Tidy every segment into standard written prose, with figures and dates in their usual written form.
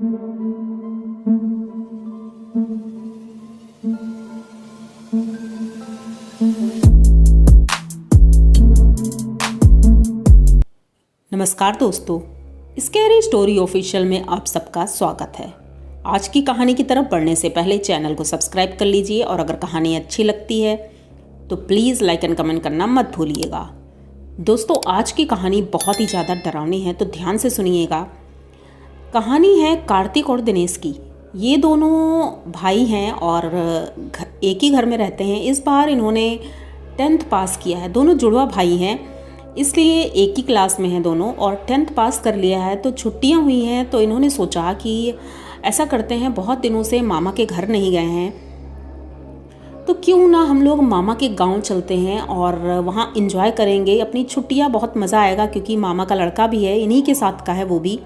नमस्कार दोस्तों, scary story official में आप सबका स्वागत है। आज की कहानी की तरफ बढ़ने से पहले चैनल को सब्सक्राइब कर लीजिए और अगर कहानी अच्छी लगती है तो प्लीज़ लाइक एंड कमेंट करना मत भूलिएगा। दोस्तों, आज की कहानी बहुत ही ज़्यादा डरावनी है, तो ध्यान से सुनिएगा। कहानी है कार्तिक और दिनेश की। ये दोनों भाई हैं और एक ही घर में रहते हैं। इस बार इन्होंने 10th पास किया है। दोनों जुड़वा भाई हैं, इसलिए एक ही क्लास में हैं दोनों, और 10th पास कर लिया है। तो छुट्टियां हुई हैं तो इन्होंने सोचा कि ऐसा करते हैं, बहुत दिनों से मामा के घर नहीं गए हैं, तो क्यों ना हम लोग मामा के गांव चलते हैं और वहां एंजॉय करेंगे अपनी छुट्टियां। बहुत मज़ा आएगा क्योंकि मामा का लड़का भी है, इन्हीं के साथ का है वो भी।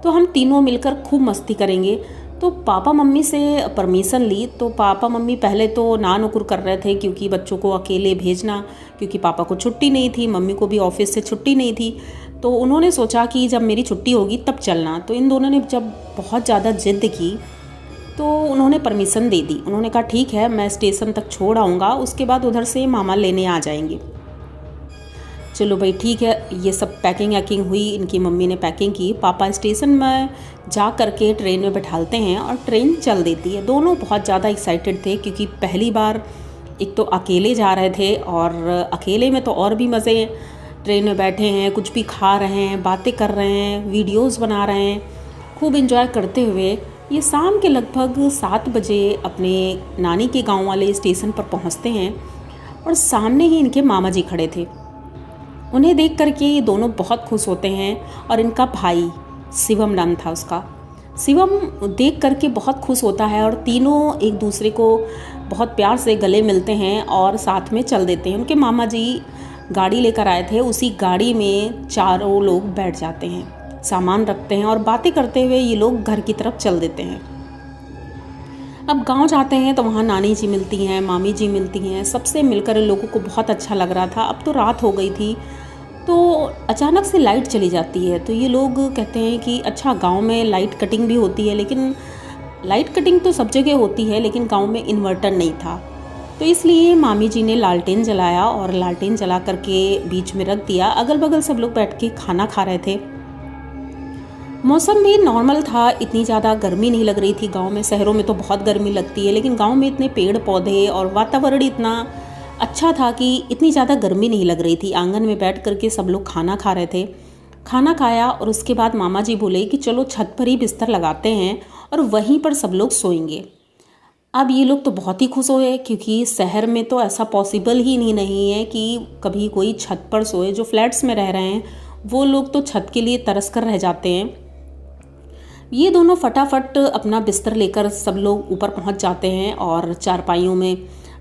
तो हम तीनों मिलकर खूब मस्ती करेंगे। तो पापा मम्मी से परमिशन ली। तो पापा मम्मी पहले तो ना नुकुर कर रहे थे क्योंकि बच्चों को अकेले भेजना, क्योंकि पापा को छुट्टी नहीं थी, मम्मी को भी ऑफिस से छुट्टी नहीं थी। तो उन्होंने सोचा कि जब मेरी छुट्टी होगी तब चलना। तो इन दोनों ने जब बहुत ज़्यादा जिद की तो उन्होंने परमिशन दे दी। उन्होंने कहा ठीक है, मैं स्टेशन तक छोड़ आऊँगा, उसके बाद उधर से मामा लेने आ जाएंगे। चलो भाई ठीक है। ये सब पैकिंग वैकिंग हुई, इनकी मम्मी ने पैकिंग की। पापा स्टेशन में जा करके ट्रेन में बैठालते हैं और ट्रेन चल देती है। दोनों बहुत ज़्यादा एक्साइटेड थे क्योंकि पहली बार एक तो अकेले जा रहे थे और अकेले में तो और भी मज़े। ट्रेन में बैठे हैं, कुछ भी खा रहे हैं, बातें कर रहे हैं, वीडियोस बना रहे हैं, खूब एंजॉय करते हुए ये शाम के लगभग 7 बजे अपने नानी के गाँव वाले स्टेशन पर पहुँचते हैं और सामने ही इनके मामा जी खड़े थे। उन्हें देख करके ये दोनों बहुत खुश होते हैं और इनका भाई शिवम नाम था उसका, शिवम देख करके बहुत खुश होता है और तीनों एक दूसरे को बहुत प्यार से गले मिलते हैं और साथ में चल देते हैं। उनके मामा जी गाड़ी लेकर आए थे, उसी गाड़ी में चारों लोग बैठ जाते हैं, सामान रखते हैं और बातें करते हुए ये लोग घर की तरफ चल देते हैं। अब गांव जाते हैं तो वहाँ नानी जी मिलती हैं, मामी जी मिलती हैं, सबसे मिलकर इन लोगों को बहुत अच्छा लग रहा था। अब तो रात हो गई थी तो अचानक से लाइट चली जाती है। तो ये लोग कहते हैं कि अच्छा, गांव में लाइट कटिंग भी होती है, लेकिन लाइट कटिंग तो सब जगह होती है, लेकिन गांव में इन्वर्टर नहीं था। तो इसलिए मामी जी ने लालटेन जलाया और लालटेन जला करके बीच में रख दिया। अगल बगल सब लोग बैठ के खाना खा रहे थे। मौसम भी नॉर्मल था, इतनी ज़्यादा गर्मी नहीं लग रही थी। गांव में, शहरों में तो बहुत गर्मी लगती है, लेकिन गांव में इतने पेड़ पौधे और वातावरण इतना अच्छा था कि इतनी ज़्यादा गर्मी नहीं लग रही थी। आंगन में बैठ करके सब लोग खाना खा रहे थे। खाना खाया और उसके बाद मामा जी बोले कि चलो छत पर ही बिस्तर लगाते हैं और वहीं पर सब लोग सोएंगे। अब ये लोग तो बहुत ही खुश हुए क्योंकि शहर में तो ऐसा पॉसिबल ही नहीं है कि कभी कोई छत पर सोए। जो फ्लैट्स में रह रहे हैं वो लोग तो छत के लिए तरस कर रह जाते हैं। ये दोनों फटाफट अपना बिस्तर लेकर सब लोग ऊपर पहुंच जाते हैं और चारपाइयों में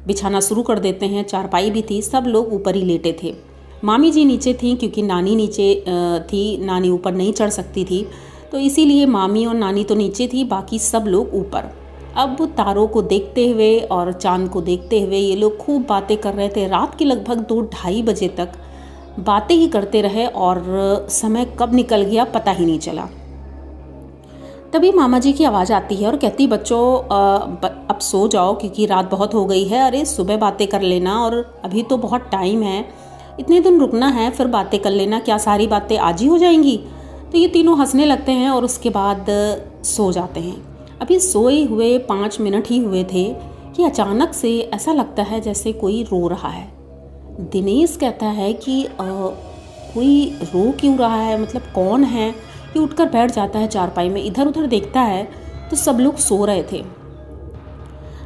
बिछाना शुरू कर देते हैं। चारपाई भी थी, सब लोग ऊपर ही लेटे थे। मामी जी नीचे थी क्योंकि नानी नीचे थी, नानी ऊपर नहीं चढ़ सकती थी, तो इसीलिए मामी और नानी तो नीचे थी, बाकी सब लोग ऊपर। अब तारों को देखते हुए और चांद को देखते हुए ये लोग खूब बातें कर रहे थे। रात के लगभग 2-2:30 बजे तक बातें ही करते रहे और समय कब निकल गया पता ही नहीं चला। तभी मामा जी की आवाज़ आती है और कहती, बच्चों अब सो जाओ क्योंकि रात बहुत हो गई है। अरे सुबह बातें कर लेना, और अभी तो बहुत टाइम है, इतने दिन रुकना है, फिर बातें कर लेना। क्या सारी बातें आज ही हो जाएंगी? तो ये तीनों हंसने लगते हैं और उसके बाद सो जाते हैं। अभी सोए हुए 5 मिनट ही हुए थे कि अचानक से ऐसा लगता है जैसे कोई रो रहा है। दिनेश कहता है कि कोई रो क्यों रहा है, मतलब कौन है? ये उठकर बैठ जाता है चारपाई में, इधर उधर देखता है तो सब लोग सो रहे थे।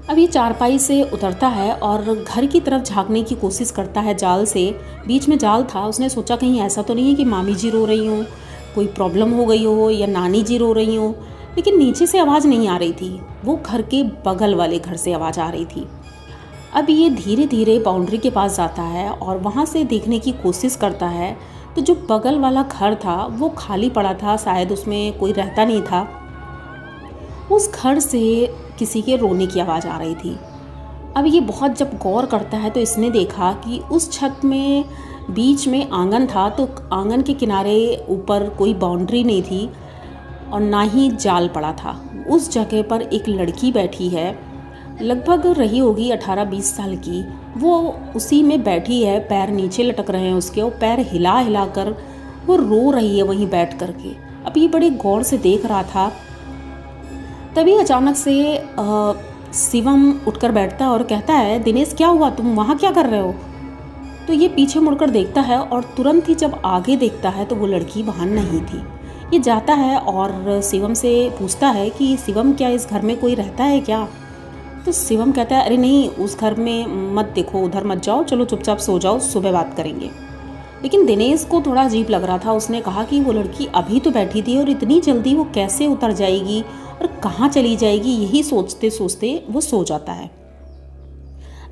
अब ये चारपाई से उतरता है और घर की तरफ झांकने की कोशिश करता है जाल से। बीच में जाल था, उसने सोचा कहीं ऐसा तो नहीं है कि मामी जी रो रही हों, कोई प्रॉब्लम हो गई हो या नानी जी रो रही हों, लेकिन नीचे से आवाज़ नहीं आ रही थी। वो घर के बगल वाले घर से आवाज़ आ रही थी। अब ये धीरे धीरे बाउंड्री के पास जाता है और वहाँ से देखने की कोशिश करता है तो जो बगल वाला घर था वो खाली पड़ा था, शायद उसमें कोई रहता नहीं था। उस घर से किसी के रोने की आवाज़ आ रही थी। अब ये बहुत जब गौर करता है तो इसने देखा कि उस छत में बीच में आंगन था, तो आंगन के किनारे ऊपर कोई बाउंड्री नहीं थी और ना ही जाल पड़ा था। उस जगह पर एक लड़की बैठी है, लगभग रही होगी 18-20 साल की। वो उसी में बैठी है, पैर नीचे लटक रहे हैं उसके, और पैर हिला हिला कर वो रो रही है वहीं बैठ करके। अब ये बड़े गौर से देख रहा था। तभी अचानक से शिवम उठकर बैठता है और कहता है, दिनेश क्या हुआ, तुम वहाँ क्या कर रहे हो? तो ये पीछे मुड़कर देखता है और तुरंत ही जब आगे देखता है तो वो लड़की वहाँ नहीं थी। ये जाता है और शिवम से पूछता है कि शिवम क्या इस घर में कोई रहता है क्या? तो शिवम कहता है, अरे नहीं, उस घर में मत देखो, उधर मत जाओ, चलो चुपचाप सो जाओ, सुबह बात करेंगे। लेकिन दिनेश को थोड़ा अजीब लग रहा था। उसने कहा कि वो लड़की अभी तो बैठी थी और इतनी जल्दी वो कैसे उतर जाएगी और कहाँ चली जाएगी, यही सोचते सोचते वो सो जाता है।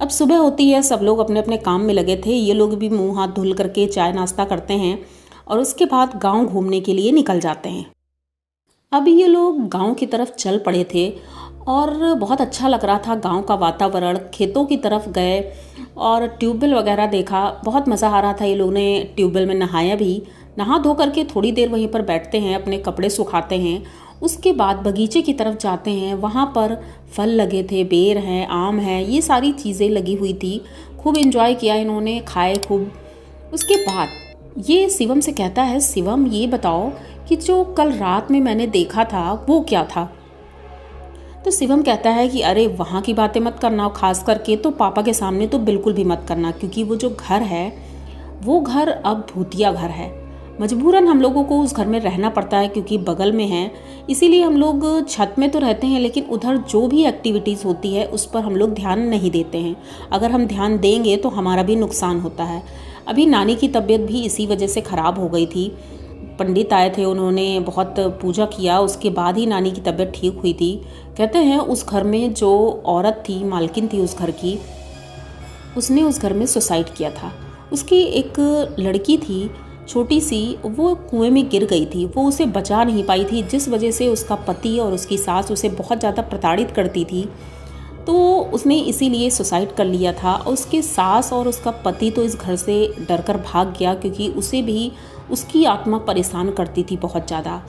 अब सुबह होती है, सब लोग अपने अपने काम में लगे थे। ये लोग भी मुंह हाथ धुल करके चाय नाश्ता करते हैं और उसके बाद गांव घूमने के लिए निकल जाते हैं। अब ये लोग गांव की तरफ चल पड़े थे और बहुत अच्छा लग रहा था गांव का वातावरण। खेतों की तरफ गए और ट्यूबवेल वगैरह देखा, बहुत मज़ा आ रहा था। ये लोग ने ट्यूबवेल में नहाया भी। नहा धो करके थोड़ी देर वहीं पर बैठते हैं, अपने कपड़े सुखाते हैं। उसके बाद बगीचे की तरफ जाते हैं। वहाँ पर फल लगे थे, बेर हैं, आम हैं, ये सारी चीज़ें लगी हुई थी। खूब एंजॉय किया इन्होंने, खाए खूब। उसके बाद ये शिवम से कहता है, शिवम ये बताओ कि जो कल रात में मैंने देखा था वो क्या था? तो शिवम कहता है कि अरे वहाँ की बातें मत करना, खास करके तो पापा के सामने तो बिल्कुल भी मत करना, क्योंकि वो जो घर है वो घर अब भूतिया घर है। मजबूरन हम लोगों को उस घर में रहना पड़ता है क्योंकि बगल में है, इसीलिए हम लोग छत में तो रहते हैं, लेकिन उधर जो भी एक्टिविटीज़ होती है उस पर हम लोग ध्यान नहीं देते हैं। अगर हम ध्यान देंगे तो हमारा भी नुकसान होता है। अभी नानी की तबीयत भी इसी वजह से ख़राब हो गई थी। पंडित आए थे, उन्होंने बहुत पूजा किया, उसके बाद ही नानी की तबीयत ठीक हुई थी। कहते हैं उस घर में जो औरत थी, मालकिन थी उस घर की, उसने उस घर में सुसाइड किया था। उसकी एक लड़की थी छोटी सी, वो कुएं में गिर गई थी। वो उसे बचा नहीं पाई थी, जिस वजह से उसका पति और उसकी सास उसे बहुत ज़्यादा प्रताड़ित करती थी, तो उसने इसीलिए सुसाइड कर लिया था। उसके सास और उसका पति तो इस घर से डरकर भाग गया, क्योंकि उसे भी उसकी आत्मा परेशान करती थी बहुत ज़्यादा।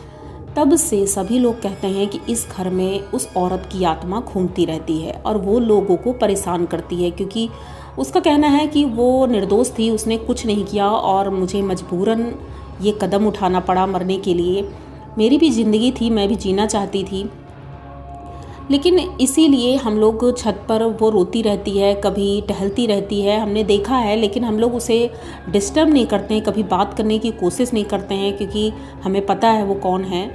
तब से सभी लोग कहते हैं कि इस घर में उस औरत की आत्मा घूमती रहती है और वो लोगों को परेशान करती है, क्योंकि उसका कहना है कि वो निर्दोष थी, उसने कुछ नहीं किया और मुझे मजबूरन ये कदम उठाना पड़ा मरने के लिए। मेरी भी ज़िंदगी थी, मैं भी जीना चाहती थी, लेकिन इसीलिए हम लोग छत पर वो रोती रहती है, कभी टहलती रहती है, हमने देखा है, लेकिन हम लोग उसे डिस्टर्ब नहीं करते हैं, कभी बात करने की कोशिश नहीं करते हैं, क्योंकि हमें पता है वो कौन है।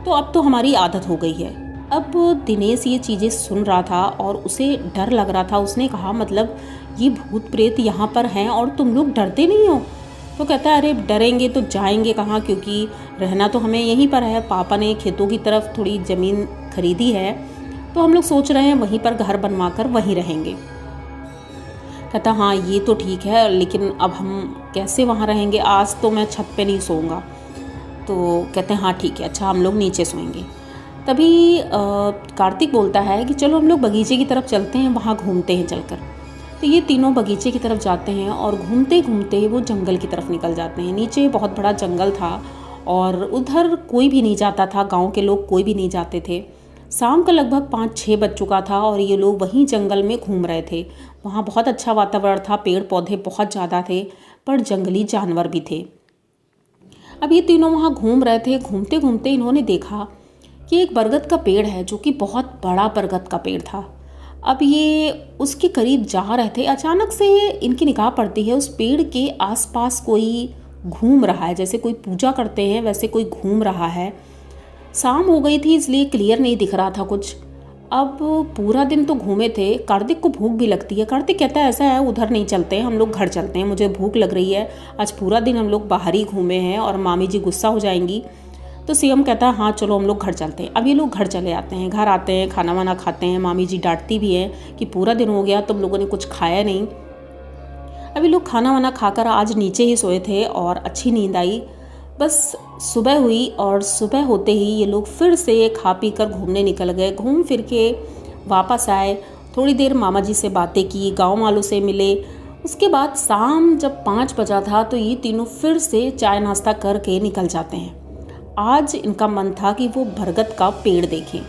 तो अब तो हमारी आदत हो गई है। अब दिनेश ये चीज़ें सुन रहा था और उसे डर लग रहा था। उसने कहा, मतलब ये भूत प्रेत यहाँ पर हैं और तुम लोग डरते नहीं हो? तो कहता है, अरे डरेंगे तो जाएंगे कहाँ, क्योंकि रहना तो हमें यहीं पर है। पापा ने खेतों की तरफ थोड़ी ज़मीन खरीदी है, तो हम लोग सोच रहे हैं वहीं पर घर बनवा कर वहीं रहेंगे। कहता, हाँ ये तो ठीक है, लेकिन अब हम कैसे वहाँ रहेंगे? आज तो मैं छत पे नहीं सोऊंगा। तो कहते हैं हाँ ठीक है, अच्छा हम लोग नीचे सोएंगे। तभी कार्तिक बोलता है कि चलो हम लोग बगीचे की तरफ चलते हैं, वहाँ घूमते हैं चलकर। तो ये तीनों बगीचे की तरफ जाते हैं और घूमते घूमते वो जंगल की तरफ निकल जाते हैं। नीचे बहुत बड़ा जंगल था और उधर कोई भी नहीं जाता था, गाँव के लोग कोई भी नहीं जाते थे। शाम का लगभग 5-6 बज चुका था और ये लोग वहीं जंगल में घूम रहे थे। वहाँ बहुत अच्छा वातावरण था, पेड़ पौधे बहुत ज़्यादा थे, पर जंगली जानवर भी थे। अब ये तीनों वहाँ घूम रहे थे। घूमते घूमते इन्होंने देखा कि एक बरगद का पेड़ है, जो कि बहुत बड़ा बरगद का पेड़ था। अब ये उसके करीब जा रहे थे, अचानक से इनकी निगाह पड़ती है उस पेड़ के आसपास कोई घूम रहा है, जैसे कोई पूजा करते हैं वैसे कोई घूम रहा है। शाम हो गई थी इसलिए क्लियर नहीं दिख रहा था कुछ। अब पूरा दिन तो घूमे थे, कार्तिक को भूख भी लगती है। कार्तिक कहता है, ऐसा है उधर नहीं चलते हैं, हम लोग घर चलते हैं, मुझे भूख लग रही है, आज पूरा दिन हम लोग बाहर ही घूमे हैं और मामी जी गुस्सा हो जाएंगी। तो शिवम कहता है, हाँ चलो हम लोग घर चलते हैं। अब ये लोग घर चले आते हैं, घर आते हैं, खाना वाना खाते हैं। मामी जी डांटती भी हैं कि पूरा दिन हो गया तुम लोगों ने कुछ खाया नहीं। अभी लोग खाना वाना खाकर आज नीचे ही सोए थे और अच्छी नींद आई। बस सुबह हुई और सुबह होते ही ये लोग फिर से खा पी कर घूमने निकल गए। घूम फिर के वापस आए, थोड़ी देर मामा जी से बातें की, गांव वालों से मिले। उसके बाद शाम जब 5 बजा था तो ये तीनों फिर से चाय नाश्ता करके निकल जाते हैं। आज इनका मन था कि वो बरगद का पेड़ देखें।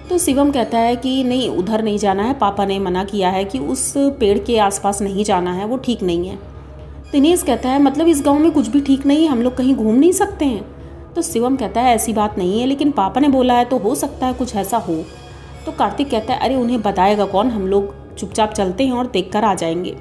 तो शिवम कहता है कि नहीं, उधर नहीं जाना है, पापा ने मना किया है कि उस पेड़ के आसपास नहीं जाना है, वो ठीक नहीं है। दिनेश कहता है मतलब इस गांव में कुछ भी ठीक नहीं है, हम लोग कहीं घूम नहीं सकते हैं? तो शिवम कहता है ऐसी बात नहीं है, लेकिन पापा ने बोला है तो हो सकता है कुछ ऐसा हो। तो कार्तिक कहता है अरे उन्हें बताएगा कौन, हम लोग चुपचाप चलते हैं और देख कर आ जाएंगे।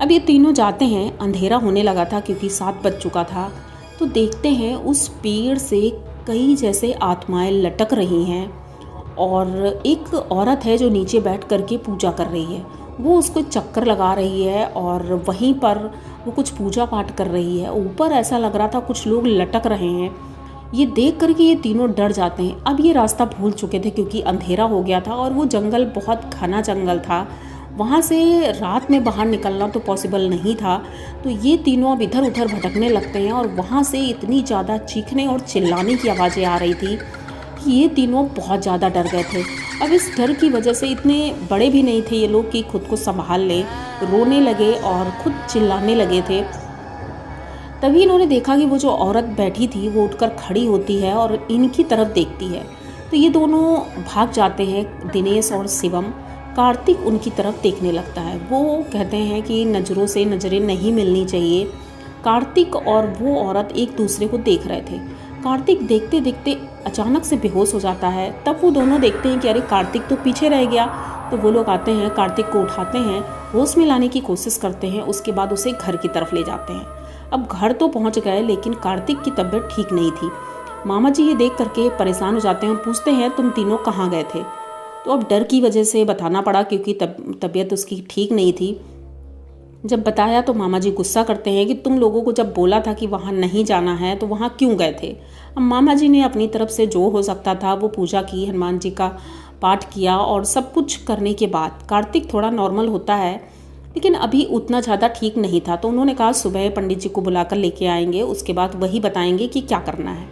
अब ये तीनों जाते हैं, अंधेरा होने लगा था क्योंकि 7 बज चुका था। तो देखते हैं उस पेड़ से कई जैसे आत्माएं लटक रही हैं और एक औरत है जो नीचे बैठ करके पूजा कर रही है। वो उसको चक्कर लगा रही है और वहीं पर वो कुछ पूजा पाठ कर रही है। ऊपर ऐसा लग रहा था कुछ लोग लटक रहे हैं। ये देख करके ये तीनों डर जाते हैं। अब ये रास्ता भूल चुके थे क्योंकि अंधेरा हो गया था और वो जंगल बहुत घना जंगल था, वहाँ से रात में बाहर निकलना तो पॉसिबल नहीं था। तो ये तीनों अब इधर उधर भटकने लगते हैं और वहाँ से इतनी ज़्यादा चीखने और चिल्लाने की आवाज़ें आ रही थी कि ये तीनों बहुत ज़्यादा डर गए थे। अब इस डर की वजह से इतने बड़े भी नहीं थे ये लोग कि खुद को संभाल लें, रोने लगे और खुद चिल्लाने लगे थे। तभी इन्होंने देखा कि वो जो औरत बैठी थी वो उठकर खड़ी होती है और इनकी तरफ देखती है। तो ये दोनों भाग जाते हैं, दिनेश और शिवम। कार्तिक उनकी तरफ देखने लगता है। वो कहते हैं कि नज़रों से नज़रें नहीं मिलनी चाहिए। कार्तिक और वो औरत एक दूसरे को देख रहे थे। कार्तिक देखते देखते अचानक से बेहोश हो जाता है। तब वो दोनों देखते हैं कि अरे कार्तिक तो पीछे रह गया। तो वो लोग आते हैं, कार्तिक को उठाते हैं, होश में लाने की कोशिश करते हैं। उसके बाद उसे घर की तरफ ले जाते हैं। अब घर तो पहुंच गए लेकिन कार्तिक की तबीयत ठीक नहीं थी। मामा जी ये देख करके परेशान हो जाते हैं और पूछते हैं तुम तीनों कहाँ गए थे? तो अब डर की वजह से बताना पड़ा क्योंकि तबीयत उसकी ठीक नहीं थी। जब बताया तो मामा जी गुस्सा करते हैं कि तुम लोगों को जब बोला था कि वहाँ नहीं जाना है तो वहाँ क्यों गए थे? अब मामा जी ने अपनी तरफ से जो हो सकता था वो पूजा की, हनुमान जी का पाठ किया और सब कुछ करने के बाद कार्तिक थोड़ा नॉर्मल होता है, लेकिन अभी उतना ज़्यादा ठीक नहीं था। तो उन्होंने कहा सुबह पंडित जी को बुलाकर लेके आएंगे, उसके बाद वही बताएंगे कि क्या करना है।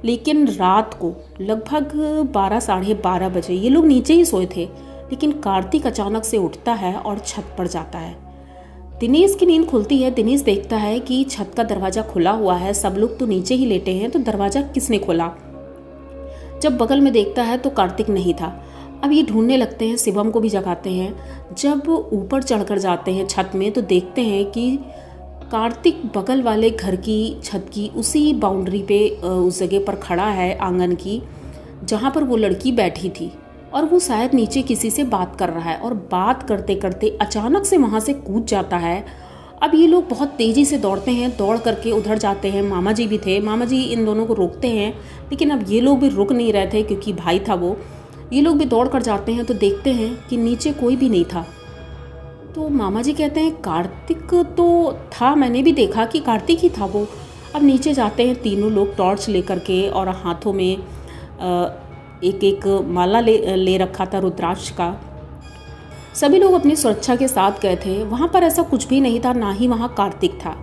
लेकिन रात को लगभग 12 साढ़े 12 बजे ये लोग नीचे ही सोए थे, लेकिन कार्तिक अचानक से उठता है और छत पर जाता है। दिनेश की नींद खुलती है। दिनेश देखता है कि छत का दरवाज़ा खुला हुआ है, सब लोग तो नीचे ही लेटे हैं, तो दरवाज़ा किसने खोला? जब बगल में देखता है तो कार्तिक नहीं था। अब ये ढूंढने लगते हैं, शिवम को भी जगाते हैं। जब ऊपर चढ़कर जाते हैं छत में तो देखते हैं कि कार्तिक बगल वाले घर की छत की उसी बाउंड्री पे उस जगह पर खड़ा है, आंगन की, जहाँ पर वो लड़की बैठी थी। और वो शायद नीचे किसी से बात कर रहा है और बात करते करते अचानक से वहाँ से कूद जाता है। अब ये लोग बहुत तेज़ी से दौड़ते हैं, दौड़ करके उधर जाते हैं। मामा जी भी थे, मामा जी इन दोनों को रोकते हैं, लेकिन अब ये लोग भी रुक नहीं रहे थे क्योंकि भाई था वो। ये लोग भी दौड़ कर जाते हैं तो देखते हैं कि नीचे कोई भी नहीं था। तो मामा जी कहते हैं कार्तिक तो था, मैंने भी देखा कि कार्तिक ही था वो। अब नीचे जाते हैं तीनों लोग टॉर्च लेकर के और हाथों में एक एक माला ले रखा था रुद्राक्ष का। सभी लोग अपनी सुरक्षा के साथ गए थे। वहाँ पर ऐसा कुछ भी नहीं था, ना ही वहाँ कार्तिक था।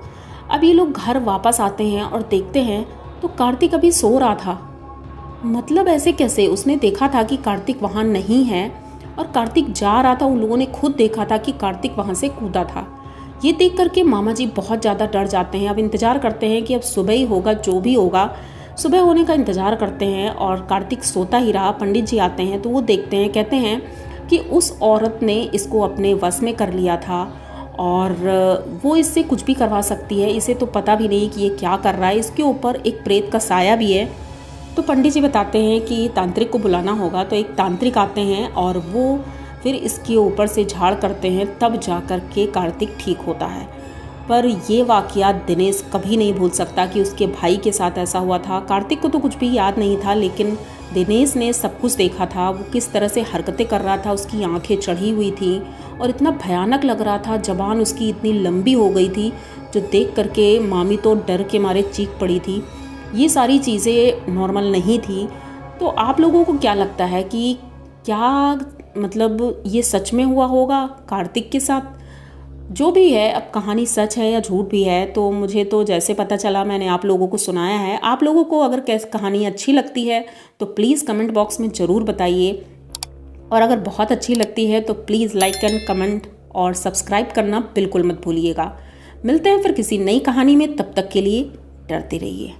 अब ये लोग घर वापस आते हैं और देखते हैं तो कार्तिक अभी सो रहा था। मतलब ऐसे कैसे? उसने देखा था कि कार्तिक वहाँ नहीं है और कार्तिक जा रहा था। उन लोगों ने खुद देखा था कि कार्तिक वहाँ से कूदा था। ये देख करके मामा जी बहुत ज़्यादा डर जाते हैं। अब इंतज़ार करते हैं कि अब सुबह ही होगा, जो भी होगा सुबह होने का इंतज़ार करते हैं। और कार्तिक सोता ही रहा। पंडित जी आते हैं तो वो देखते हैं, कहते हैं कि उस औरत ने इसको अपने वश में कर लिया था और वो इससे कुछ भी करवा सकती है। इसे तो पता भी नहीं कि ये क्या कर रहा है। इसके ऊपर एक प्रेत का साया भी है। तो पंडित जी बताते हैं कि तांत्रिक को बुलाना होगा। तो एक तांत्रिक आते हैं और वो फिर इसके ऊपर से झाड़ करते हैं, तब जा कर के कार्तिक ठीक होता है। पर ये वाक़या दिनेश कभी नहीं भूल सकता कि उसके भाई के साथ ऐसा हुआ था। कार्तिक को तो कुछ भी याद नहीं था, लेकिन दिनेश ने सब कुछ देखा था। वो किस तरह से हरकतें कर रहा था, उसकी आंखें चढ़ी हुई थी और इतना भयानक लग रहा था। ज़बान उसकी इतनी लंबी हो गई थी जो देख करके मामी तो डर के मारे चीख पड़ी थी। ये सारी चीज़ें नॉर्मल नहीं थी। तो आप लोगों को क्या लगता है कि क्या मतलब ये सच में हुआ होगा कार्तिक के साथ? जो भी है, अब कहानी सच है या झूठ भी है तो मुझे तो जैसे पता चला मैंने आप लोगों को सुनाया है। आप लोगों को अगर कहानी अच्छी लगती है तो प्लीज़ कमेंट बॉक्स में ज़रूर बताइए, और अगर बहुत अच्छी लगती है तो प्लीज़ लाइक एंड कमेंट और सब्सक्राइब करना बिल्कुल मत भूलिएगा। मिलते हैं फिर किसी नई कहानी में, तब तक के लिए डरते रहिए।